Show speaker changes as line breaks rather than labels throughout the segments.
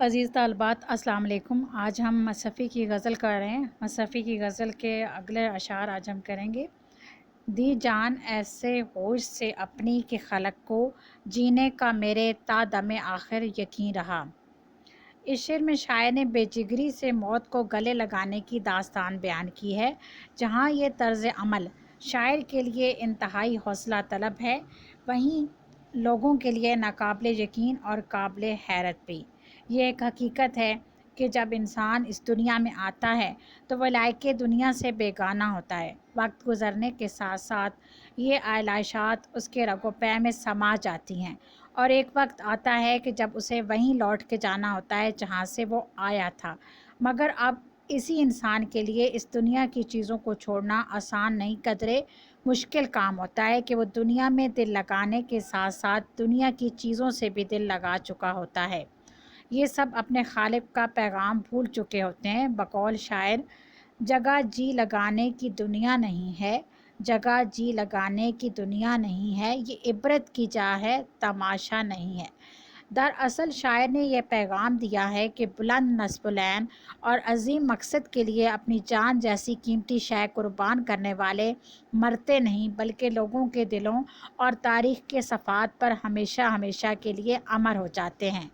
عزیز طالبات السلام علیکم۔ آج ہم مصحفی کی غزل کر رہے ہیں۔ مصحفی کی غزل کے اگلے اشعار آج ہم کریں گے۔ دی جان ایسے ہوش سے اپنی کہ خلق کو جینے کا میرے تا دم آخر یقین رہا۔ اس شعر میں شاعر نے بے جگری سے موت کو گلے لگانے کی داستان بیان کی ہے، جہاں یہ طرز عمل شاعر کے لیے انتہائی حوصلہ طلب ہے، وہیں لوگوں کے لیے ناقابل یقین اور قابل حیرت بھی۔ یہ ایک حقیقت ہے کہ جب انسان اس دنیا میں آتا ہے تو وہ لائق دنیا سے بیگانہ ہوتا ہے۔ وقت گزرنے کے ساتھ ساتھ یہ آلائشات اس کے رگ و پے میں سما جاتی ہیں، اور ایک وقت آتا ہے کہ جب اسے وہیں لوٹ کے جانا ہوتا ہے جہاں سے وہ آیا تھا۔ مگر اب اسی انسان کے لیے اس دنیا کی چیزوں کو چھوڑنا آسان نہیں، قدرے مشکل کام ہوتا ہے کہ وہ دنیا میں دل لگانے کے ساتھ ساتھ دنیا کی چیزوں سے بھی دل لگا چکا ہوتا ہے۔ یہ سب اپنے خالق کا پیغام بھول چکے ہوتے ہیں۔ بقول شاعر، جگہ جی لگانے کی دنیا نہیں ہے، جگہ جی لگانے کی دنیا نہیں ہے، یہ عبرت کی جا ہے، تماشا نہیں ہے۔ دراصل شاعر نے یہ پیغام دیا ہے کہ بلند نصب العین اور عظیم مقصد کے لیے اپنی جان جیسی قیمتی شے قربان کرنے والے مرتے نہیں، بلکہ لوگوں کے دلوں اور تاریخ کے صفحات پر ہمیشہ ہمیشہ کے لیے امر ہو جاتے ہیں۔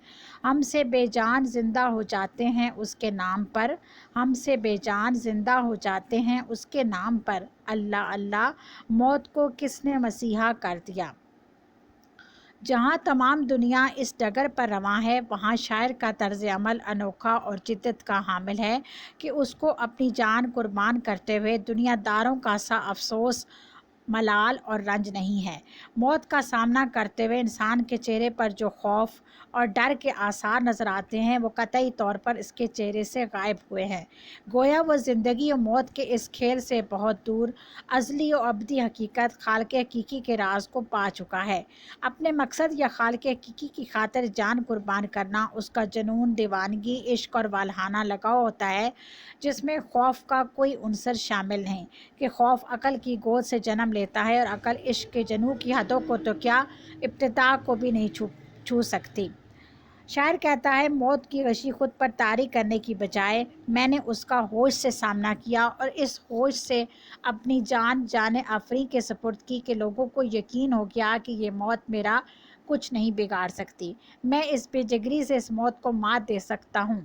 ہم سے بے جان زندہ ہو جاتے ہیں اس کے نام پر، ہم سے بے جان زندہ ہو جاتے ہیں اس کے نام پر۔ اللہ اللہ، موت کو کس نے مسیحا کر دیا۔ جہاں تمام دنیا اس ڈگر پر رواں ہے، وہاں شاعر کا طرز عمل انوکھا اور جدت کا حامل ہے کہ اس کو اپنی جان قربان کرتے ہوئے دنیا داروں کا سا افسوس، ملال اور رنج نہیں ہے۔ موت کا سامنا کرتے ہوئے انسان کے چہرے پر جو خوف اور ڈر کے آثار نظر آتے ہیں، وہ قطعی طور پر اس کے چہرے سے غائب ہوئے ہیں۔ گویا وہ زندگی و موت کے اس کھیل سے بہت دور ازلی و ابدی حقیقت خالق حقیقی کے راز کو پا چکا ہے۔ اپنے مقصد یا خالق حقیقی کی خاطر جان قربان کرنا اس کا جنون، دیوانگی، عشق اور والہانہ لگاؤ ہوتا ہے، جس میں خوف کا کوئی عنصر شامل نہیں کہ خوف عقل کی گود سے جنم لیتا ہے، اور عقل عشق کے جنون کی حدوں کو تو کیا، ابتدا کو بھی نہیں چھو سکتی۔ شاعر کہتا ہے، موت کی غشی خود پر طاری کرنے کی بجائے میں نے اس کا ہوش سے سامنا کیا، اور اس ہوش سے اپنی جان آفریں کے سپرد کی کہ لوگوں کو یقین ہو گیا کہ یہ موت میرا کچھ نہیں بگاڑ سکتی، میں اس بے جگری سے اس موت کو مات دے سکتا ہوں۔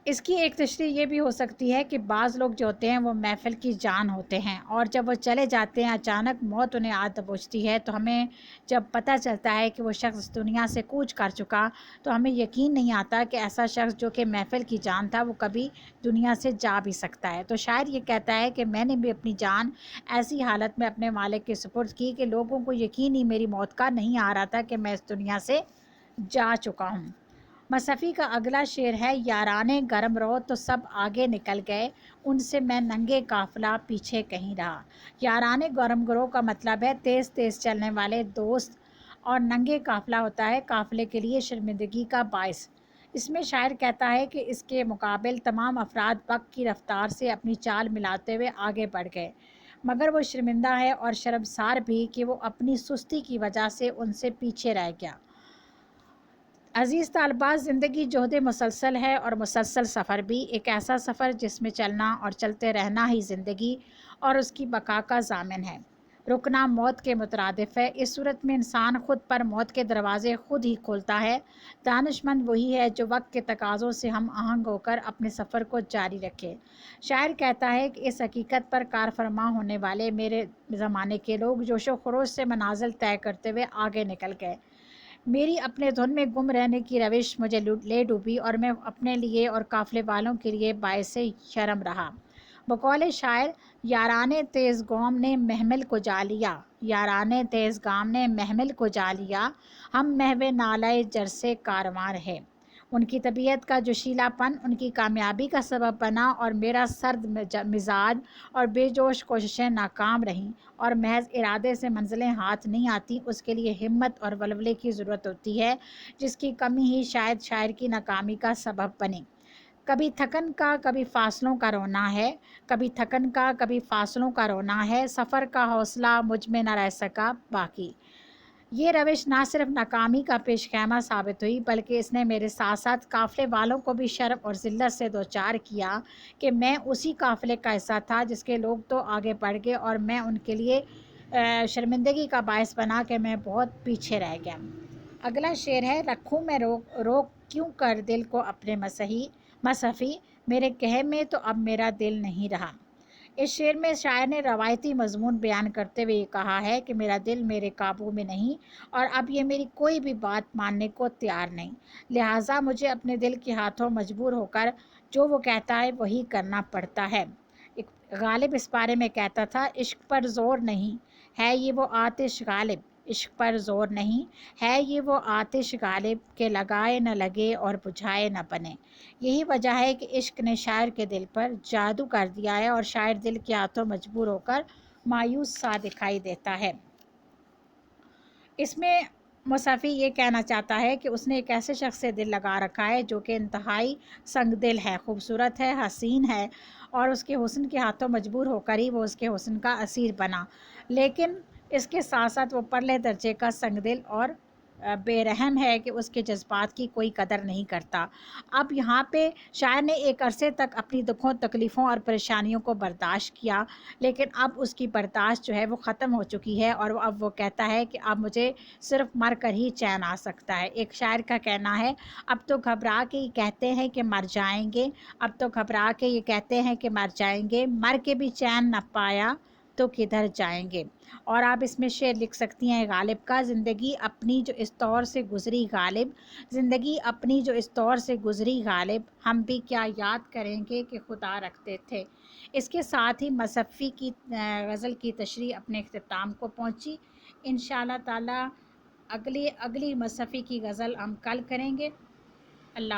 اس کی ایک تشریح یہ بھی ہو سکتی ہے کہ بعض لوگ جو ہوتے ہیں وہ محفل کی جان ہوتے ہیں، اور جب وہ چلے جاتے ہیں اچانک موت انہیں آ دبوچتی ہے، تو ہمیں جب پتہ چلتا ہے کہ وہ شخص اس دنیا سے کوچ کر چکا، تو ہمیں یقین نہیں آتا کہ ایسا شخص جو کہ محفل کی جان تھا وہ کبھی دنیا سے جا بھی سکتا ہے۔ تو شاعر یہ کہتا ہے کہ میں نے بھی اپنی جان ایسی حالت میں اپنے مالک کے سپرد کی کہ لوگوں کو یقین ہی میری موت کا نہیں آ رہا تھا کہ میں اس دنیا سے جا چکا ہوں۔ مصحفی کا اگلا شعر ہے، یارانے گرم رو تو سب آگے نکل گئے، ان سے میں ننگے قافلہ پیچھے کہیں رہا۔ یارانے گرم گرو کا مطلب ہے تیز تیز چلنے والے دوست، اور ننگے قافلہ ہوتا ہے قافلے کے لیے شرمندگی کا باعث۔ اس میں شاعر کہتا ہے کہ اس کے مقابل تمام افراد وقت کی رفتار سے اپنی چال ملاتے ہوئے آگے بڑھ گئے، مگر وہ شرمندہ ہے اور شرمسار بھی کہ وہ اپنی سستی کی وجہ سے ان سے پیچھے رہ گیا۔ عزیز طالبات، زندگی جہد مسلسل ہے، اور مسلسل سفر بھی ایک ایسا سفر جس میں چلنا اور چلتے رہنا ہی زندگی اور اس کی بقا کا ضامن ہے۔ رکنا موت کے مترادف ہے۔ اس صورت میں انسان خود پر موت کے دروازے خود ہی کھولتا ہے۔ دانشمند وہی ہے جو وقت کے تقاضوں سے ہم آہنگ ہو کر اپنے سفر کو جاری رکھے۔ شاعر کہتا ہے کہ اس حقیقت پر کار فرما ہونے والے میرے زمانے کے لوگ جوش و خروش سے منازل طے کرتے ہوئے آگے نکل گئے۔ میری اپنے دھن میں گم رہنے کی روش مجھے لے ڈوبی، اور میں اپنے لیے اور قافلے والوں کے لیے باعث شرم رہا۔ بقول شاعر، یارانے تیز گام نے محمل کو جا لیا، یارانے تیز گام نے محمل کو جا لیا، ہم محو نالۂ جرسے کارواں رہے۔ ان کی طبیعت کا جوشیلا پن ان کی کامیابی کا سبب بنا، اور میرا سرد مزاج اور بے جوش کوششیں ناکام رہیں، اور محض ارادے سے منزلیں ہاتھ نہیں آتی، اس کے لیے ہمت اور ولولے کی ضرورت ہوتی ہے، جس کی کمی ہی شاید شاعر کی ناکامی کا سبب بنے۔ کبھی تھکن کا کبھی فاصلوں کا رونا ہے، کبھی تھکن کا کبھی فاصلوں کا رونا ہے، سفر کا حوصلہ مجھ میں نہ رہ سکا باقی۔ یہ روش نہ صرف ناکامی کا پیش خیمہ ثابت ہوئی بلکہ اس نے میرے ساتھ ساتھ قافلے والوں کو بھی شرم اور ذلت سے دوچار کیا کہ میں اسی قافلے کا حصہ تھا جس کے لوگ تو آگے بڑھ گئے اور میں ان کے لیے شرمندگی کا باعث بنا کہ میں بہت پیچھے رہ گیا۔ اگلا شعر ہے، رکھوں میں روک کیوں کر دل کو اپنے مصحفی، میرے کہے میں تو اب میرا دل نہیں رہا۔ اس شعر میں شاعر نے روایتی مضمون بیان کرتے ہوئے یہ کہا ہے کہ میرا دل میرے قابو میں نہیں اور اب یہ میری کوئی بھی بات ماننے کو تیار نہیں، لہٰذا مجھے اپنے دل کے ہاتھوں مجبور ہو کر جو وہ کہتا ہے وہی کرنا پڑتا ہے۔ غالب اس بارے میں کہتا تھا، عشق پر زور نہیں ہے یہ وہ آتش غالب، عشق پر زور نہیں ہے یہ وہ آتش غالب، کہ لگائے نہ لگے اور بجھائے نہ بنے۔ یہی وجہ ہے کہ عشق نے شاعر کے دل پر جادو کر دیا ہے اور شاعر دل کے ہاتھوں مجبور ہو کر مایوس سا دکھائی دیتا ہے۔ اس میں مصحفی یہ کہنا چاہتا ہے کہ اس نے ایک ایسے شخص سے دل لگا رکھا ہے جو کہ انتہائی سنگ دل ہے، خوبصورت ہے، حسین ہے اور اس کے حسن کے ہاتھوں مجبور ہو کر ہی وہ اس کے حسن کا اسیر بنا، لیکن اس کے ساتھ ساتھ وہ پرلے درجے کا سنگ دل اور بے رحم ہے کہ اس کے جذبات کی کوئی قدر نہیں کرتا۔ اب یہاں پہ شاعر نے ایک عرصے تک اپنی دکھوں، تکلیفوں اور پریشانیوں کو برداشت کیا، لیکن اب اس کی برداشت جو ہے وہ ختم ہو چکی ہے اور اب وہ کہتا ہے کہ اب مجھے صرف مر کر ہی چین آ سکتا ہے۔ ایک شاعر کا کہنا ہے، اب تو گھبرا کے یہ کہتے ہیں کہ مر جائیں گے، اب تو گھبرا کے یہ کہتے ہیں کہ مر جائیں گے، مر کے بھی چین نہ پایا تو کدھر جائیں گے۔ اور آپ اس میں شعر لکھ سکتی ہیں غالب کا، زندگی اپنی جو اس طور سے گزری غالب، زندگی اپنی جو اس طور سے گزری غالب، ہم بھی کیا یاد کریں گے کہ خدا رکھتے تھے۔ اس کے ساتھ ہی مصحفی کی غزل کی تشریح اپنے اختتام کو پہنچی۔ انشاءاللہ تعالی اگلی مصحفی کی غزل ہم کل کریں گے۔ اللہ